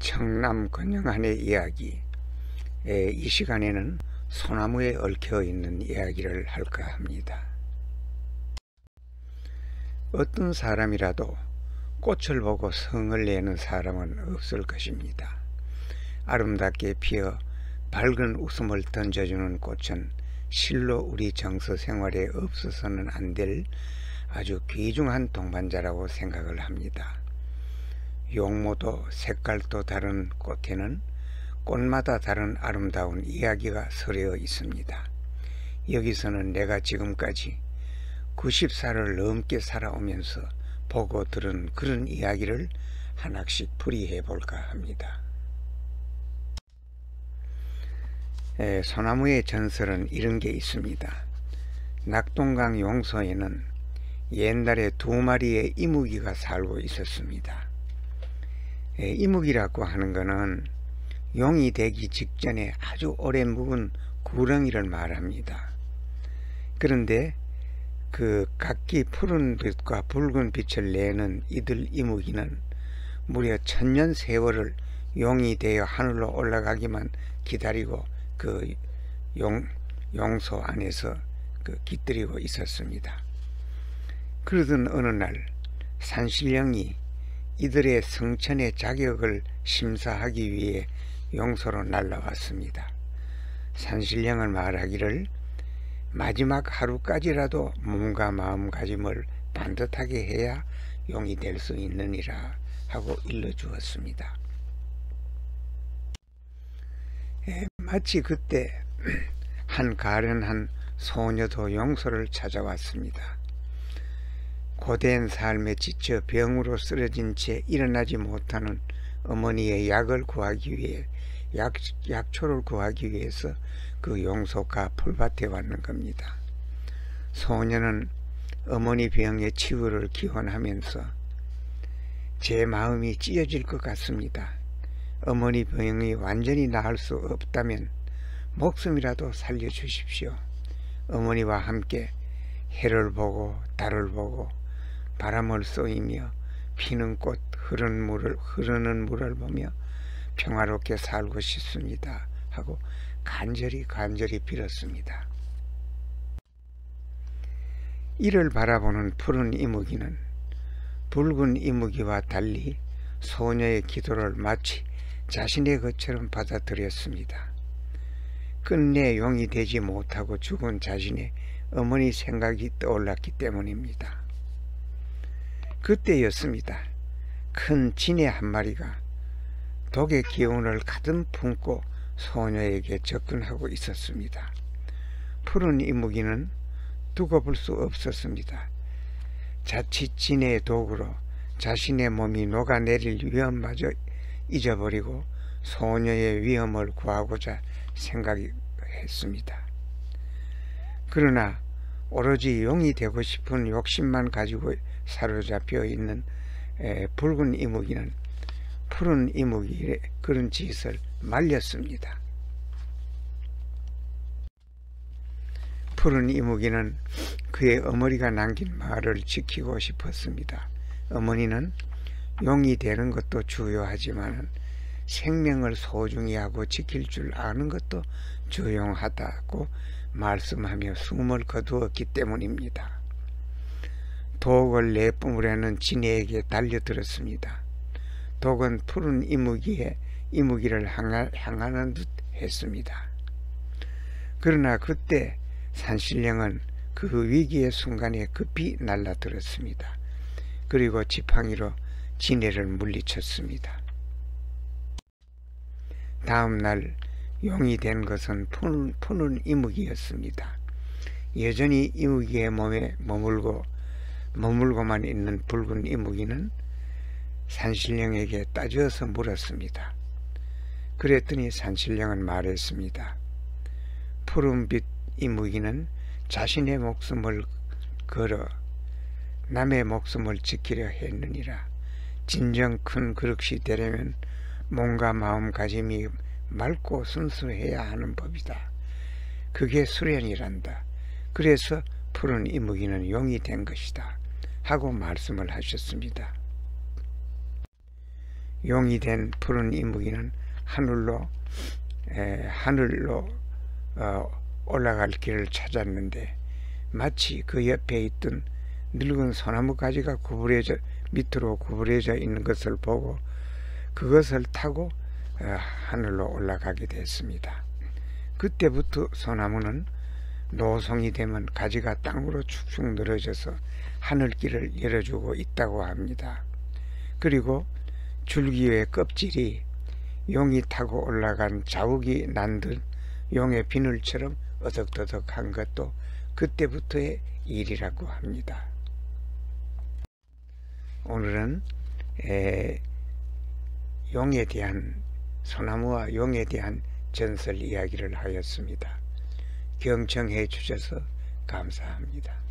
청남 건영한의 이야기. 이 시간에는 소나무에 얽혀 있는 이야기를 할까 합니다. 어떤 사람이라도 꽃을 보고 성을 내는 사람은 없을 것입니다. 아름답게 피어 밝은 웃음을 던져주는 꽃은 실로 우리 정서 생활에 없어서는 안 될 아주 귀중한 동반자라고 생각을 합니다. 용모도 색깔도 다른 꽃에는 꽃마다 다른 아름다운 이야기가 서려 있습니다. 여기서는 내가 지금까지 90살을 넘게 살아오면서 보고 들은 그런 이야기를 하나씩 풀이해 볼까 합니다. 소나무의 전설은 이런 게 있습니다. 낙동강 용소에는 옛날에 2마리의 이무기가 살고 있었습니다. 이무기라고 하는 것은 용이 되기 직전에 아주 오래 묵은 구렁이를 말합니다. 그런데 그 각기 푸른 빛과 붉은 빛을 내는 이들 이무기는 무려 1000년 세월을 용이 되어 하늘로 올라가기만 기다리고 그 용소 안에서 깃들이고 있었습니다. 그러던 어느 날 산신령이 이들의 성천의 자격을 심사하기 위해 용소로 날라왔습니다. 산신령은 말하기를 마지막 하루까지라도 몸과 마음가짐을 반듯하게 해야 용이 될 수 있느니라 하고 일러주었습니다. 마치 그때 한 가련한 소녀도 용소를 찾아왔습니다. 고된 삶에 지쳐 병으로 쓰러진 채 일어나지 못하는 어머니의 약을 구하기 위해 약초를 구하기 위해서 그 용소가 풀밭에 왔는 겁니다. 소녀는 어머니 병의 치유를 기원하면서 제 마음이 찢어질 것 같습니다. 어머니 병이 완전히 나을 수 없다면 목숨이라도 살려주십시오. 어머니와 함께 해를 보고 달을 보고 바람을 쏘이며 피는 꽃 흐르는 물을 보며 평화롭게 살고 싶습니다 하고 간절히 빌었습니다. 이를 바라보는 푸른 이무기는 붉은 이무기와 달리 소녀의 기도를 마치 자신의 것처럼 받아들였습니다. 끝내 용이 되지 못하고 죽은 자신의 어머니 생각이 떠올랐기 때문입니다. 그때였습니다. 큰 진해 한 마리가 독의 기운을 가득 품고 소녀에게 접근하고 있었습니다. 푸른 이무기는 두고 볼 수 없었습니다. 자칫 진해의 독으로 자신의 몸이 녹아내릴 위험마저 잊어버리고 소녀의 위험을 구하고자 생각했습니다. 그러나 오로지 용이 되고 싶은 욕심만 가지고 사로잡혀 있는 붉은 이무기는 푸른 이무기의 그런 짓을 말렸습니다. 푸른 이무기는 그의 어머니가 남긴 말을 지키고 싶었습니다. 어머니는 용이 되는 것도 중요하지만 생명을 소중히 하고 지킬 줄 아는 것도 중요하다고 말씀하며 숨을 거두었기 때문입니다. 독을 내뿜으려는 진해에게 달려들었습니다. 독은 푸른 이무기를 향하는 듯 했습니다. 그러나 그때 산신령은 그 위기의 순간에 급히 날라들었습니다. 그리고 지팡이로 진해를 물리쳤습니다. 다음 날 용이 된 것은 푸른 이무기였습니다. 여전히 이무기의 몸에 머물고만 있는 붉은 이무기는 산신령에게 따져서 물었습니다. 그랬더니 산신령은 말했습니다. 푸른빛 이무기는 자신의 목숨을 걸어 남의 목숨을 지키려 했느니라. 진정 큰 그릇이 되려면 몸과 마음가짐이 맑고 순수해야 하는 법이다. 그게 수련이란다. 그래서 푸른 이무기는 용이 된 것이다 하고 말씀을 하셨습니다. 용이 된 푸른 이무기는 하늘로 올라갈 길을 찾았는데 마치 그 옆에 있던 늙은 소나무 가지가 밑으로 구부려져 있는 것을 보고 그것을 타고 하늘로 올라가게 됐습니다. 그때부터 소나무는 노송이 되면 가지가 땅으로 축축 늘어져서 하늘길을 열어주고 있다고 합니다. 그리고 줄기의 껍질이 용이 타고 올라간 자욱이 난 듯 용의 비늘처럼 어덕더덕한 것도 그때부터의 일이라고 합니다. 오늘은 용에 대한 소나무와 용에 대한 전설 이야기를 하였습니다. 경청해 주셔서 감사합니다.